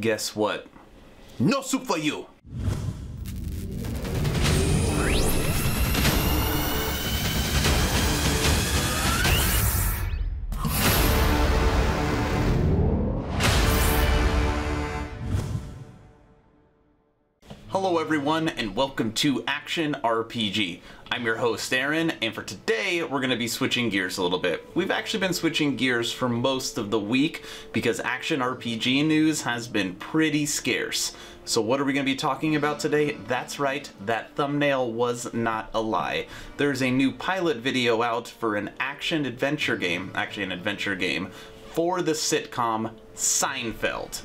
guess what? No soup for you! Hello everyone, and welcome to Action RPG. I'm your host Aaron, and for today we're going to be switching gears a little bit. We've actually been switching gears for most of the week because Action RPG news has been pretty scarce. So what are we going to be talking about today? That's right, that thumbnail was not a lie. There's a new pilot video out for an action-adventure game, actually an adventure game, for the sitcom Seinfeld.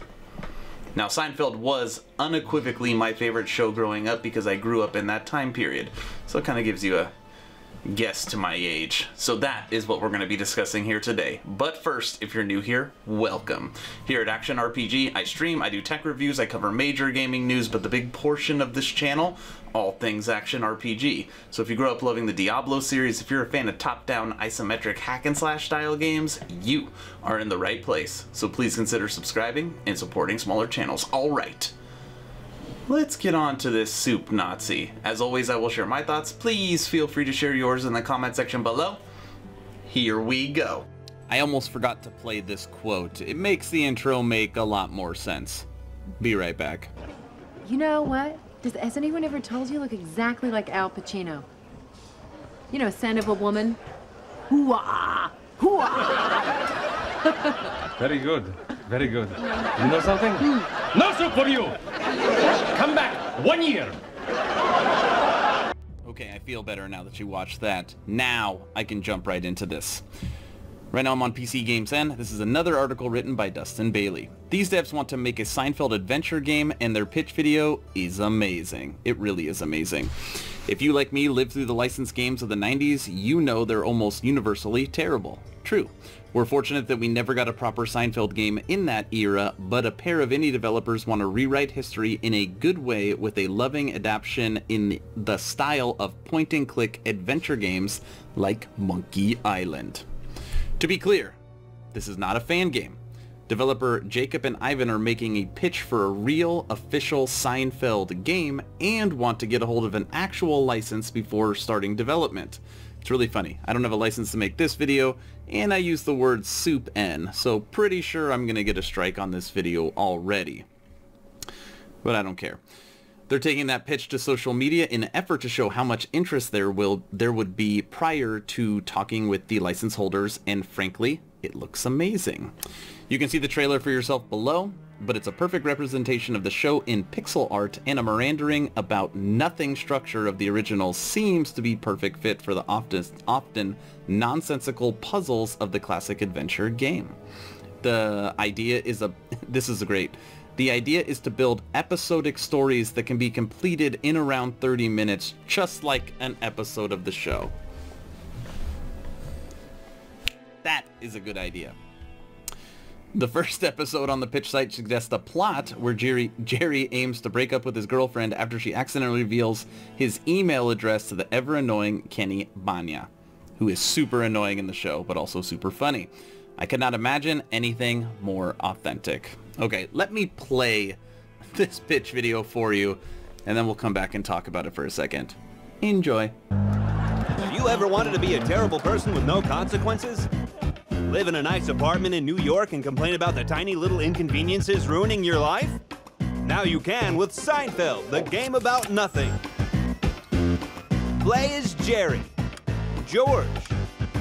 Now, Seinfeld was unequivocally my favorite show growing up because I grew up in that time period. So it kind of gives you a guess to my age. So that is what we're going to be discussing here today. But first, if you're new here, welcome. Here at Action RPG, I stream, I do tech reviews, I cover major gaming news, but the big portion of this channel, all things Action RPG. So if you grew up loving the Diablo series, if you're a fan of top-down isometric hack-and-slash style games, you are in the right place. So please consider subscribing and supporting smaller channels. Alright, let's get on to this soup Nazi. As always, I will share my thoughts. Please feel free to share yours in the comment section below. Here we go. I almost forgot to play this quote. It makes the intro make a lot more sense. Be right back. You know what? Has anyone ever told you look exactly like Al Pacino? You know, Scent of a Woman? Hoo-ah! Hoo-ah! Very good. Very good. You know something? No soup for you! Come back 1 year! Okay, I feel better now that you watched that. Now I can jump right into this. Right now I'm on PC Games N. This is another article written by Dustin Bailey. These devs want to make a Seinfeld Adventure game, and their pitch video is amazing. It really is amazing. If you, like me, lived through the licensed games of the 90s, you know they're almost universally terrible. True. We're fortunate that we never got a proper Seinfeld game in that era, but a pair of indie developers want to rewrite history in a good way with a loving adaptation in the style of point-and-click adventure games like Monkey Island. To be clear, this is not a fan game. Developer Jacob and Ivan are making a pitch for a real, official Seinfeld game and want to get a hold of an actual license before starting development. It's really funny. I don't have a license to make this video, and I use the word soup N, so pretty sure I'm going to get a strike on this video already. But I don't care. They're taking that pitch to social media in an effort to show how much interest there would be prior to talking with the license holders, and frankly, it looks amazing. You can see the trailer for yourself below, but it's a perfect representation of the show in pixel art, and a meandering about nothing structure of the original seems to be perfect fit for the often nonsensical puzzles of the classic adventure game. The idea is The idea is to build episodic stories that can be completed in around 30 minutes, just like an episode of the show. That is a good idea. The first episode on the pitch site suggests a plot where Jerry aims to break up with his girlfriend after she accidentally reveals his email address to the ever-annoying Kenny Banya, who is super annoying in the show, but also super funny. I could not imagine anything more authentic. Okay, let me play this pitch video for you, and then we'll come back and talk about it for a second. Enjoy. Have you ever wanted to be a terrible person with no consequences? Live in a nice apartment in New York and complain about the tiny little inconveniences ruining your life? Now you can with Seinfeld, the game about nothing. Play as Jerry, George,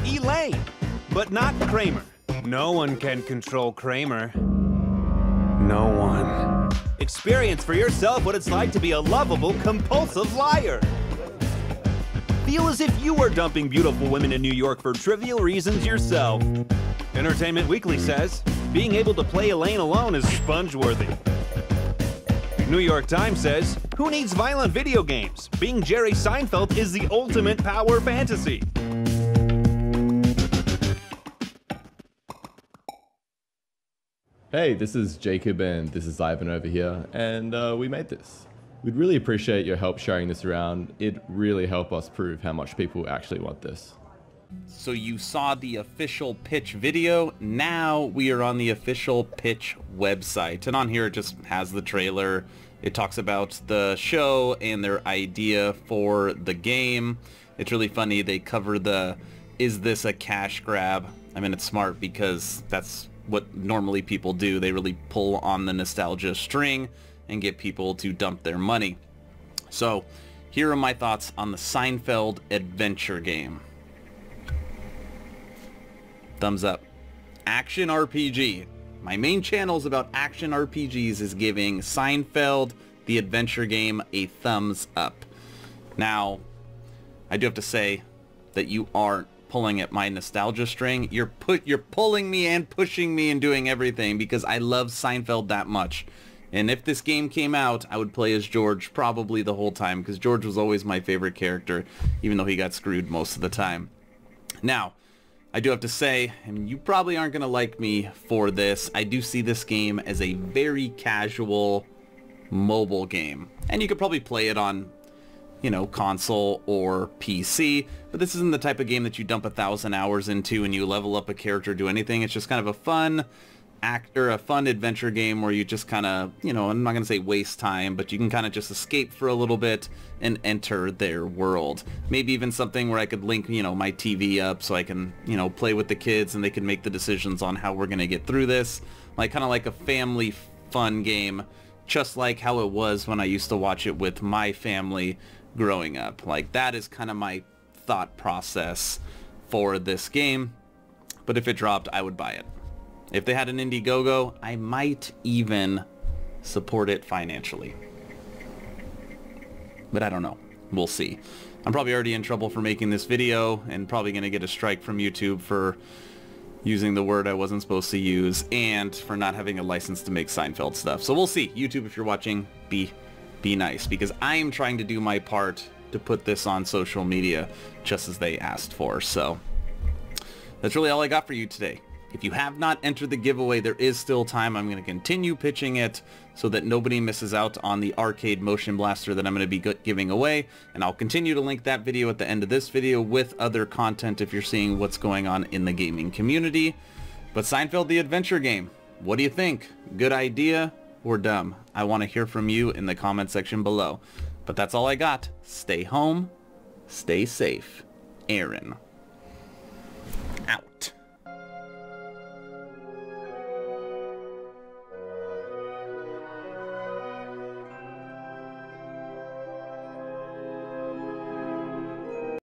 Elaine, but not Kramer. No one can control Kramer. No one. Experience for yourself what it's like to be a lovable, compulsive liar. Feel as if you were dumping beautiful women in New York for trivial reasons yourself. Entertainment Weekly says, being able to play Elaine alone is sponge-worthy. New York Times says, who needs violent video games? Being Jerry Seinfeld is the ultimate power fantasy. Hey, this is Jacob and this is Ivan over here, and we made this. We'd really appreciate your help sharing this around. It'd really help us prove how much people actually want this. So you saw the official pitch video. Now we are on the official pitch website. And on here it just has the trailer. It talks about the show and their idea for the game. It's really funny. They cover the, is this a cash grab? I mean, it's smart because that's what normally people do. They really pull on the nostalgia string and get people to dump their money. So here are my thoughts on the Seinfeld Adventure game. Thumbs up. Action RPG. My main channel is about action RPGs is giving Seinfeld, the adventure game, a thumbs up. Now, I do have to say that you aren't pulling at my nostalgia string. You're pulling me and pushing me and doing everything because I love Seinfeld that much. And if this game came out, I would play as George probably the whole time because George was always my favorite character, even though he got screwed most of the time. Now, I do have to say, and you probably aren't going to like me for this, I do see this game as a very casual mobile game. And you could probably play it on, you know, console or PC, but this isn't the type of game that you dump 1,000 hours into and you level up a character, do anything. It's just kind of a fun adventure game where you just kind of, you know, I'm not going to say waste time, but you can kind of just escape for a little bit and enter their world. Maybe even something where I could link, you know, my TV up so I can, you know, play with the kids and they can make the decisions on how we're going to get through this. Like kind of like a family fun game, just like how it was when I used to watch it with my family growing up. Like that is kind of my thought process for this game. But if it dropped, I would buy it. If they had an Indiegogo, I might even support it financially. But I don't know. We'll see. I'm probably already in trouble for making this video and probably going to get a strike from YouTube for using the word I wasn't supposed to use and for not having a license to make Seinfeld stuff. So we'll see. YouTube, if you're watching, be nice because I am trying to do my part to put this on social media just as they asked for. So that's really all I got for you today. If you have not entered the giveaway, there is still time. I'm going to continue pitching it so that nobody misses out on the arcade motion blaster that I'm going to be giving away. And I'll continue to link that video at the end of this video with other content if you're seeing what's going on in the gaming community. But Seinfeld the Adventure game, what do you think? Good idea or dumb? I want to hear from you in the comment section below. But that's all I got. Stay home, stay safe. Aaron.